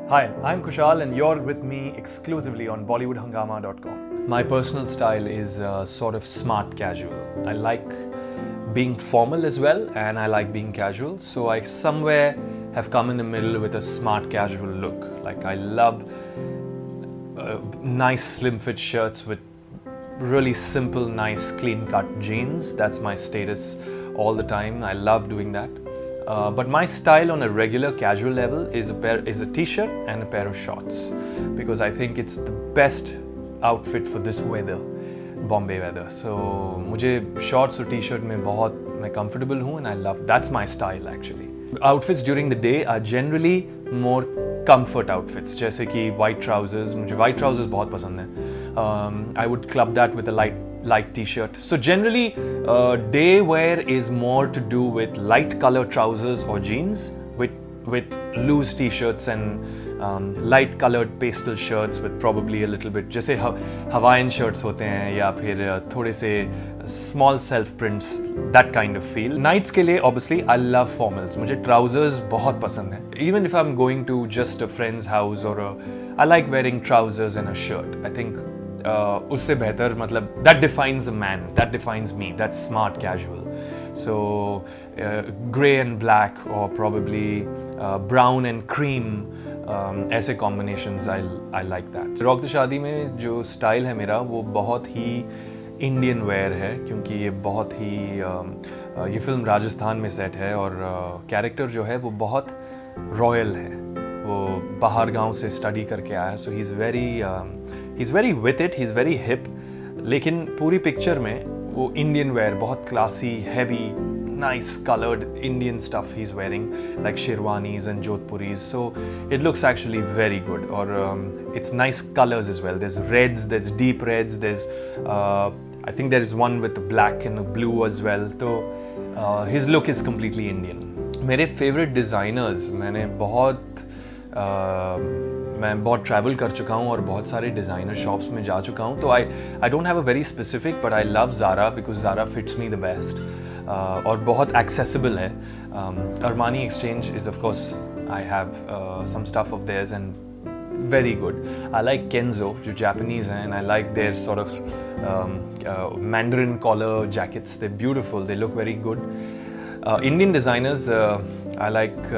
Hi, I'm Kushal and you're with me exclusively on BollywoodHangama.com. My personal style is sort of smart casual. I like being formal as well and I like being casual. So I somewhere have come in the middle with a smart casual look. Like I love nice slim fit shirts with really simple, nice clean cut jeans. That's my status all the time. I love doing that. But my style on a regular casual level is a t-shirt and a pair of shorts because I think it's the best outfit for this weather, Bombay weather. So मुझे shorts और t-shirt में बहुत मैं comfortable हूँ and I love that's my style actually. Outfits during the day are generally more comfort outfits जैसे कि white trousers. मुझे white trousers बहुत पसंद हैं. I would club that with a light t-shirt. So generally day wear is more to do with light color trousers or jeans with loose t-shirts and light colored pastel shirts with probably a little bit जैसे Hawaiian shirts होते हैं या फिर थोड़े से small self prints, that kind of feel. Nights के लिए obviously I love formals. मुझे trousers बहुत पसंद हैं. Even if I'm going to just a friend's house or I like wearing trousers and a shirt. I think उससे बेहतर मतलब that defines a man, that defines me, that's smart casual. So grey and black or probably brown and cream, ऐसे combinations I like that. Rock the शादी में जो style है मेरा वो बहुत ही Indian wear है क्योंकि ये बहुत ही ये फिल्म राजस्थान में सेट है और कैरेक्टर जो है वो बहुत रॉयल है. वो बाहर गांव से स्टडी करके आया है. So he is very with it, he is very hip. लेकिन पूरी पिक्चर में वो इंडियन वेयर बहुत classy, heavy, nice colored Indian stuff he's wearing like sherwanis and jodhpuris, so it looks actually very good. Or it's nice colors as well. There's reds, there's deep reds, there's I think there is one with black and blue as well. So his look is completely Indian. मेरे favorite designers, मैं बहुत travel कर चुका हूँ और बहुत सारे designer shops में जा चुका हूँ. तो I don't have a very specific but I love Zara because Zara fits me the best और बहुत एक्सेसिबल है. Armani Exchange is of course I have some stuff of theirs and very good. I like Kenzo, जो Japanese हैं, and I like their sort of Mandarin collar jackets. They're beautiful. They look very good. Indian designers, I like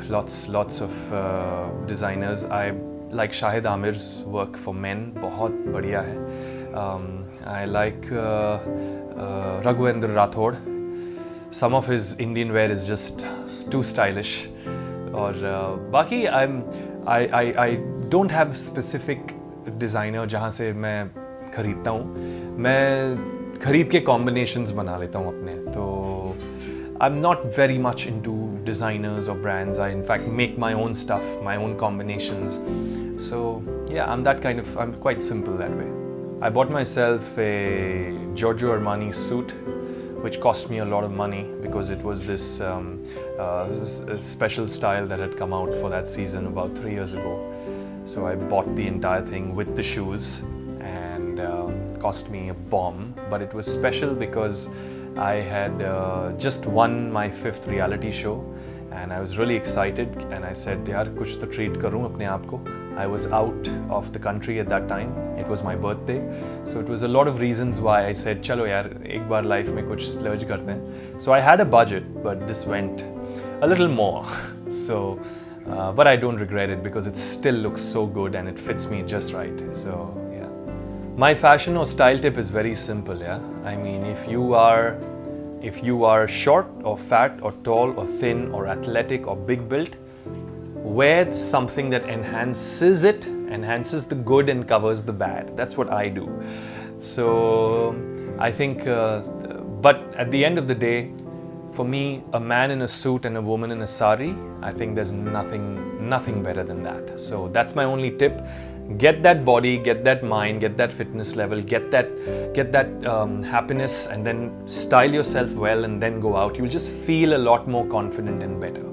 lots of designers. I like Shahid Amir's work for men. बहुत बढ़िया है. I like Raghavendra Rathod. Some of his Indian wear is just too stylish. और बाकी I don't have specific designer जहाँ से मैं खरीदता हूँ. मैं खरीद के combinations बना लेता हूँ अपने. तो I'm not very much into designers or brands. I in fact make my own stuff, my own combinations. So yeah, I'm quite simple that way. I bought myself a Giorgio Armani suit which cost me a lot of money because it was this special style that had come out for that season about 3 years ago. So I bought the entire thing with the shoes and cost me a bomb. But it was special because I had just won my 5th reality show and I was really excited and I said यार कुछ तो treat करूँ अपने आप को. I was out of the country at that time. It was my birthday, so it was a lot of reasons why I said चलो यार एक बार life में कुछ splurge करते हैं. So I had a budget, but this went a little more. So, but I don't regret it because it still looks so good and it fits me just right. So yeah, my fashion or style tip is very simple. Yeah, I mean if you are short or fat or tall or thin or athletic or big built, wear something that enhances the good and covers the bad. That's what I do. So I think but at the end of the day, for me, a man in a suit and a woman in a sari, I think there's nothing better than that. So that's my only tip. Get that body, get that mind, get that fitness level, get that happiness, and then style yourself well and then go out. You'll just feel a lot more confident and better.